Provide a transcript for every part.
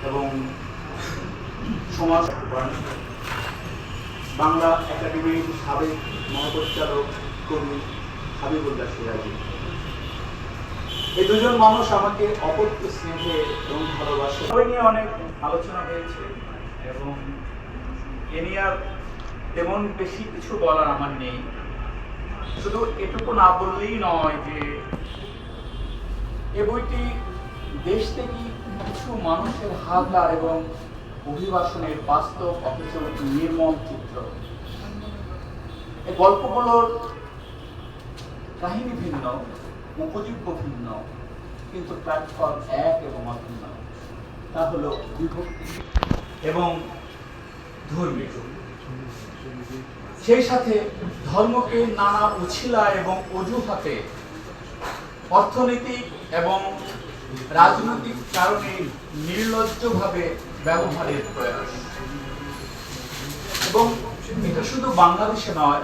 এবং সমাজ বাংলা একাডেমির সাবেক মহাপরিচালক কবি হাবিবুল্লাহ সিরাজি। এই দুজন মানুষ আমাকে অপত্য স্নেহে এবং ভালোবাসে। সবাই নিয়ে অনেক আলোচনা হয়েছে এবং এ নিয়ে আর তেমন বেশি কিছু বলার আমার নেই। শুধু এটুকু না বললেই নয় যে এ বইটি দেশ থেকে কিছু মানুষের হাতদার এবং অভিবাসনের বাস্তব অথচ নির্মম চিত্র। এই গল্পগুলোর কাহিনী ভিন্ন, উপজীব্য ভিন্ন, কিন্তু প্ল্যাটফর্ম এক এবং অভিন্ন। তা হলো বিভক্তি এবং ধর্মীয়। সেই সাথে ধর্মকে নানা উছিলা এবং অজুহাতে অর্থনৈতিক এবং রাজনৈতিক কারণে নির্লজ্জভাবে ব্যবহারের প্রয়াস। এবং এটা শুধু বাংলাদেশে নয়,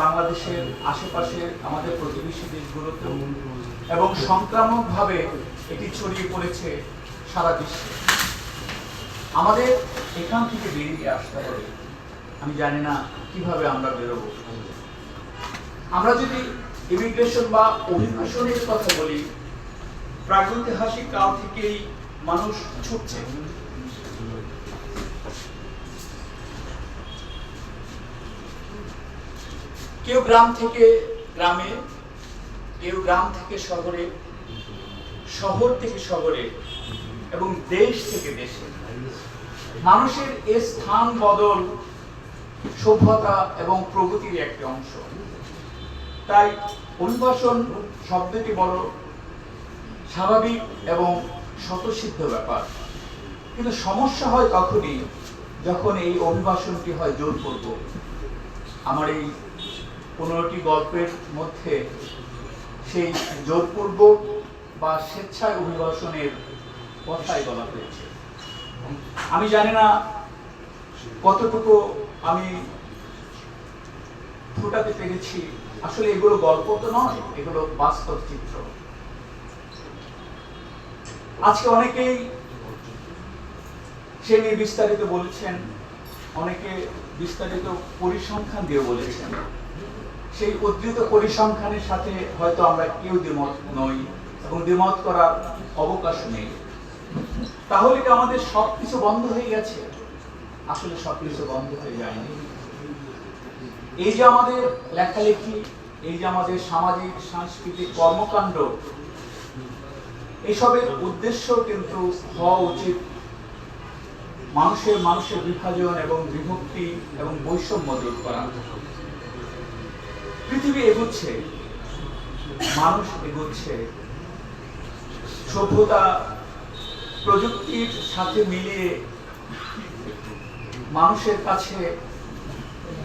বাংলাদেশের আশেপাশে আমাদের প্রতিবেশী দেশগুলোতে এবং সংক্রামকভাবে এটি ছড়িয়ে পড়েছে সারা বিশ্বে। আমাদের এখান থেকে বেরিয়ে আসতে হবে। আমি জানি না কিভাবে আমরা বেরোবো। আমরা যদি ইমিগ্রেশন বা অভিবাসনের কথা বলি, প্রাগৈতিহাসিক কাল থেকেই মানুষ ছুটছে। কেউ গ্রাম থেকে গ্রামে, কেউ গ্রাম থেকে শহরে, শহর থেকে শহরে এবং দেশ থেকে দেশে। মানুষের এ স্থান বদল সভ্যতা এবং প্রগতির একটি অংশ। তাই অভিবাসন শব্দটি বড় স্বাভাবিক এবং স্বতঃসিদ্ধ ব্যাপার। কিন্তু সমস্যা হয় তখনই যখন এই অভিবাসনটি হয় জোরপূর্বক। আমার এই 15টি গল্পের মধ্যে সেই জোরপূর্বক বা স্বেচ্ছায় অভিবাসনের কথাই বলা হয়েছে। আমি জানি না কতটুকু আমি ফোটাতে পেরেছি। আসলে এগুলো গল্প তো নয়, এগুলো বাস্তব চিত্র। আজকে অনেকেই সে নিয়ে বিস্তারিত বলেছেন, অনেকে বিস্তারিত পরিসংখ্যান দিয়ে বলেছেন। সেই উদ্ধৃত পরিসংখ্যানের সাথে হয়তো আমরা কেউ দ্বিমত নই এবং দ্বিমত করার অবকাশ নেই। তাহলে কি আমাদের সবকিছু বন্ধ হয়ে গেছে? আসলে সবকিছু বন্ধ হয়ে যায়নি। এই যে আমাদের লেখালেখি, এই যে আমাদের সামাজিক সাংস্কৃতিক কর্মকাণ্ড, এসবের উদ্দেশ্য কিন্তু হওয়া উচিত মানুষের বিভাজন এবং বিভক্তি এবং বৈষম্য দূর করা। পৃথিবী এগোচ্ছে, মানুষ এগোচ্ছে, সভ্যতা প্রযুক্তির সাথে মিলিয়ে মানুষের কাছে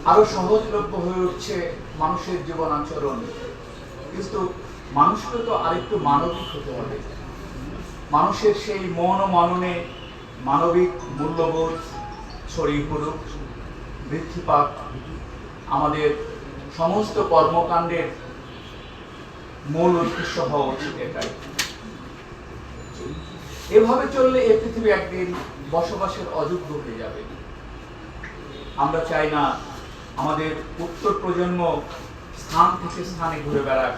আরো সহজলভ্য হয়ে উঠছে মানুষের জীবন আচরণ। কিন্তু মানুষকে তো আরেকটু মানবিক হতে হবে। মানুষের সেই মন ও মননে মানবিক মূল্যবোধ ছড়িয়ে পড়ুক, বৃদ্ধি পাক। আমাদের সমস্ত কর্মকাণ্ডের মূল উদ্দেশ্য হওয়া উচিত এটাই। এভাবে চললে এই পৃথিবী একদিন বসবাসের অযোগ্য হয়ে যাবে। আমরা চাই না আমাদের উত্তর প্রজন্ম স্থান থেকে স্থানে ঘুরে বেড়াক।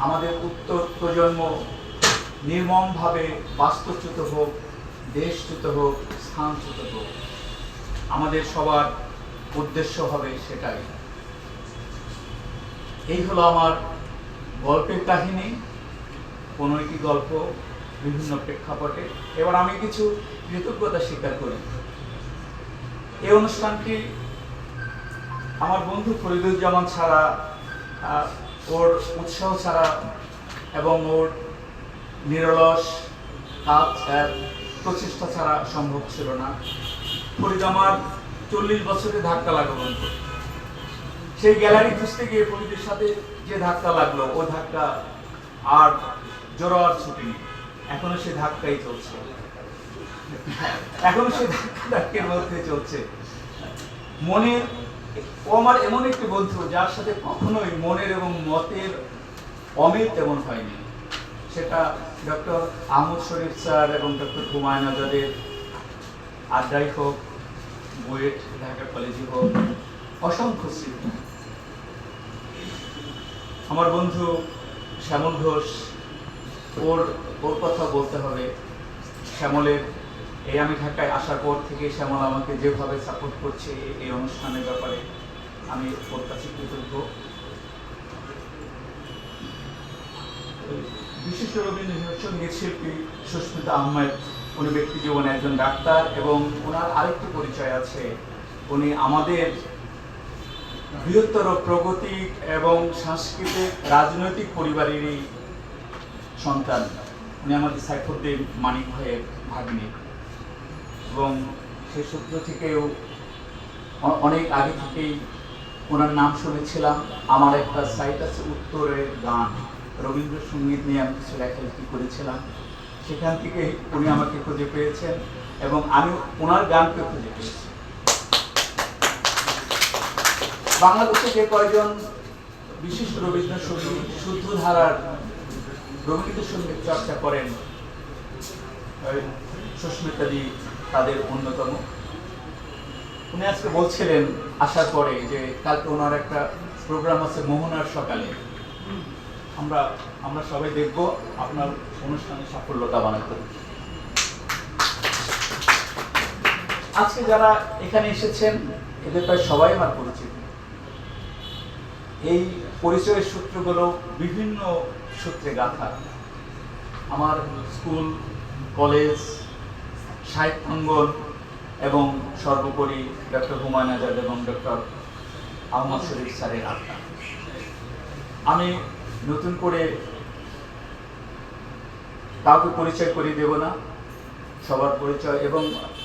আমাদের উত্তর প্রজন্ম নির্মমভাবে বাস্তুচ্যুত হোক, দেশচ্যুত হোক, স্থানচ্যুত হোক। আমাদের সবার উদ্দেশ্য হবে সেটাই। এই হলো আমার গল্পের কাহিনী, 15টি গল্প বিভিন্ন প্রেক্ষাপটে। এবার আমি কিছু কৃতজ্ঞতা স্বীকার করি। এই অনুষ্ঠানটি আমার বন্ধু ফরিদুজ্জামান ছাড়া, ওর উৎসাহ ছাড়া এবং ওর নিরলস কাজ প্রচেষ্টা ছাড়া সম্ভব ছিল না। ফরিদ আমার 40 বছরে ধাক্কা লাগলো। সেই গ্যালারি খুঁজতে গিয়ে ফরিদের সাথে যে ধাক্কা লাগলো, ও ধাক্কা আর জোর আর ছুটিনি। এখনো সে ধাক্কাই চলছে, এখনো সে ধাক্কের মধ্যে চলছে। মনের, ও আমার এমন একটি বন্ধু যার সাথে কখনোই মনের এবং মতের অমিল তেমন হয়নি। সেটা ডক্টর আহমদ শরীফ স্যার এবং ডক্টর হুমায়ুন আজাদের আড্ডাই হোক, বুয়েট ঢাকা কলেজে হোক, অসংখ্য স্মৃতি। আমার বন্ধু শ্যামল ঘোষ, ওর কথা বলতে হবে। শ্যামলের এই আমি ঢাকায় আসার পর থেকে শ্যামল আমাকে যেভাবে সাপোর্ট করছে এই অনুষ্ঠানের ব্যাপারে আমি ওর কাছে কৃতজ্ঞ। বিশিষ্ট রবীন্দ্র সঙ্গীত শিল্পী সুস্মিতা আহমেদ, উনি ব্যক্তি জীবনে একজন ডাক্তার এবং ওনার আরেকটি পরিচয় আছে, উনি আমাদের বৃহত্তর প্রগতি এবং সাংস্কৃতিক রাজনৈতিক পরিবারেরই সন্তান। উনি আমাদের সাইফুদ্দিন মানিক ভাইয়ের ভাগ্নি এবং সে সূত্র থেকেও অনেক আগে থেকেই ওনার নাম শুনেছিলাম। আমার একটা সাইট আছে উত্তরের গান, রবীন্দ্রসঙ্গীত নিয়ে আমি কিছু লেখালেখি করেছিলাম, সেখান থেকে উনি আমাকে খুঁজে পেয়েছেন এবং আমি ওনার গানকে খুঁজে পেয়েছি। বাংলাদেশে যে কয়জন বিশিষ্ট রবীন্দ্রসঙ্গীত শুদ্ধ ধারার রবীন্দ্রসঙ্গীত চর্চা করেন, সুস্মিতাদি তাদের অন্যতম। উনি আজকে বলছিলেন আসার পরে যে কালকে ওনার একটা প্রোগ্রাম আছে মোহনার সকালে, আমরা সবাই দেখব, আপনার অনুষ্ঠানে সাফল্য কামনা করি। আজকে যারা এখানে এসেছেন এদের প্রায় সবাই আমার পরিচিত। এই পরিচয়ের সূত্রগুলো বিভিন্ন সূত্রে গাঁথা। আমার স্কুল, কলেজ, সাহিত্যাঙ্গন এবং সর্বোপরি ডক্টর হুমায়ুন আজাদ এবং ডক্টর আহমদ শরীফ স্যারের আড্ডা। আমি নতুন করে কাউকে পরিচয় করিয়ে দেব না, সবার পরিচয়, এবং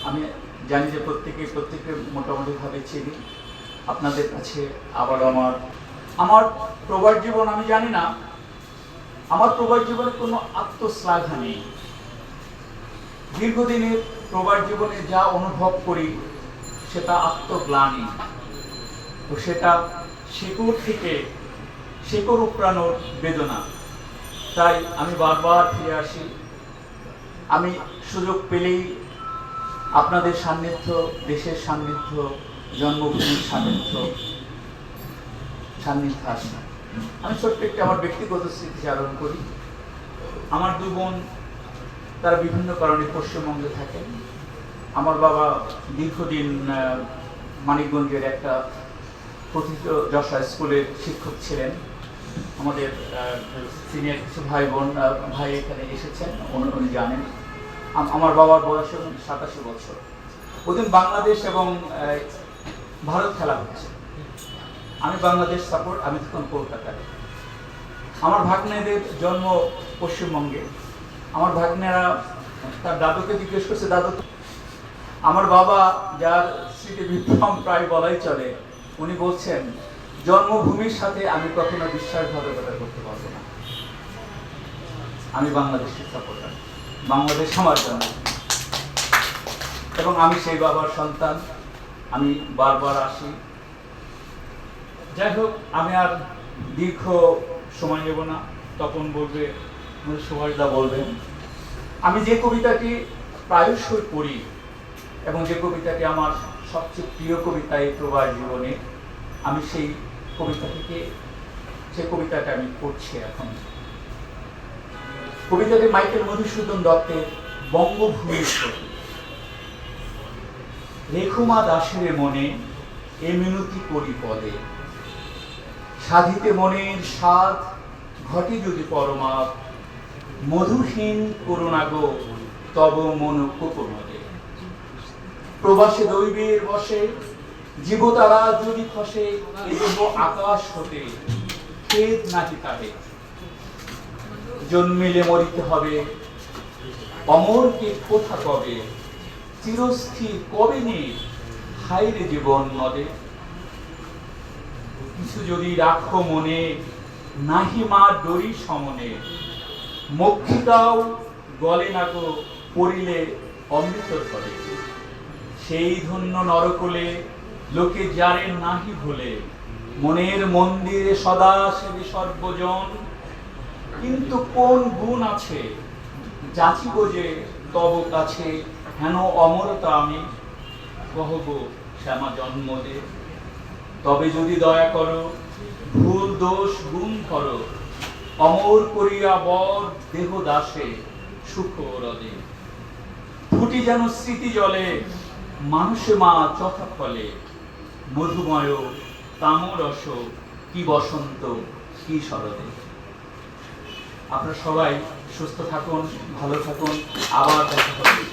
আমি জানি যে প্রত্যেকে মোটামুটিভাবে চিনি। আপনাদের কাছে আবার আমার প্রবাস জীবন, আমি জানি না, আমার প্রবাস জীবনে কোনো আত্মশ্লাঘা নেই। দীর্ঘদিনের প্রবাস জীবনে যা অনুভব করি সেটা আত্মগ্লানি, তো সেটা শেকড় উপড়ানোর বেদনা। তাই আমি বারবার ফিরে আসি। আমি সুযোগ পেলেই আপনাদের সান্নিধ্য, দেশের সান্নিধ্য, জন্মভূমির সান্নিধ্য আসি। আমি ছোট্ট একটি আমার ব্যক্তিগত স্মৃতিচারণ করি। আমার দুই বোন, তারা বিভিন্ন কারণে পশ্চিমবঙ্গে থাকেন। আমার বাবা দীর্ঘদিন মানিকগঞ্জের একটা প্রথিত যশা স্কুলের শিক্ষক ছিলেন। আমাদের সিনিয়র কিছু ভাই এখানে এসেছেন, উনি জানেন। আমার বাবার বয়স 87 বছর। ওদিন বাংলাদেশ এবং ভারত খেলা হচ্ছে, আমি বাংলাদেশ সাপোর্ট, আমি তখন কলকাতায়। আমার ভাগ্নেদের জন্ম পশ্চিমবঙ্গে। আমার ভাগ্নেরা তার দাদুকে জিজ্ঞেস করছে, দাদু, আমার বাবা যার স্মৃতি বিভ্রম প্রায় বলাই চলে, উনি বলছেন জন্মভূমির সাথে আমি কখনো বিশ্বাসঘাতকতা করতে পারবো না। আমি বাংলাদেশের সাপোর্টার, বাংলাদেশ আমার জন্য, এবং আমি সেই বাবার সন্তান। আমি বারবার আসি। যাই হোক, আমি আর দীর্ঘ সময় নেব না। তপন বলবে, সুভাষদা বলবেন। আমি যে কবিতাটি প্রায়শই পড়ি এবং যে কবিতাটি আমার সবচেয়ে প্রিয় কবিতা এই প্রবাস জীবনে, আমি সেই কবিতাটা আমি পড়ছি এখন। কবিতাটি মাইকেল মধুসূদন দত্তের বঙ্গভূমির প্রতি। লেখুমা দাসের মনে এ মিনতি করি পদে, সাধিতে মনের স্বাদ ঘটে যদি পরমাপ, মধুহীন করুণাগো তব মন কোপনদে। প্রবাসে দৈবের বসে জীবতারা যদি খসে, এ দেহ আকাশ হতে খেদ নাকি তাহে। জন্মিলে মরিতে হবে, অমরকে কোথা কবে, চিরস্থির কবে নেই হাইরে জীবন নদে। কিছু যদি রাখো মনে, নাহি মা ডরি সমনে, মক্ষিকাও গলে নাকো পড়িলে অমৃতর করে। সেই ধন্য নরকোলে লোকে যারে নাহি ভুলে, মনের মন্দিরে সদা সেবে সর্বজন। কিন্তু কোন গুণ আছে যাচিব যে তব কাছে হেন অমরতা আমি, কহব শ্যামা জন্ম দে। তবে যদি দয়া করো ভুল দোষ গুণ করো, অমর করিয়া বর দেহ দাসে সুখ হ্রদে। ফুটি যেন স্মৃতি জলে মানুষে মা যথা ফলে, মধুময় তামরস কি বসন্ত কি শরদে। আপনারা সবাই সুস্থ থাকুন, ভালো থাকুন, আবার দেখা হবে।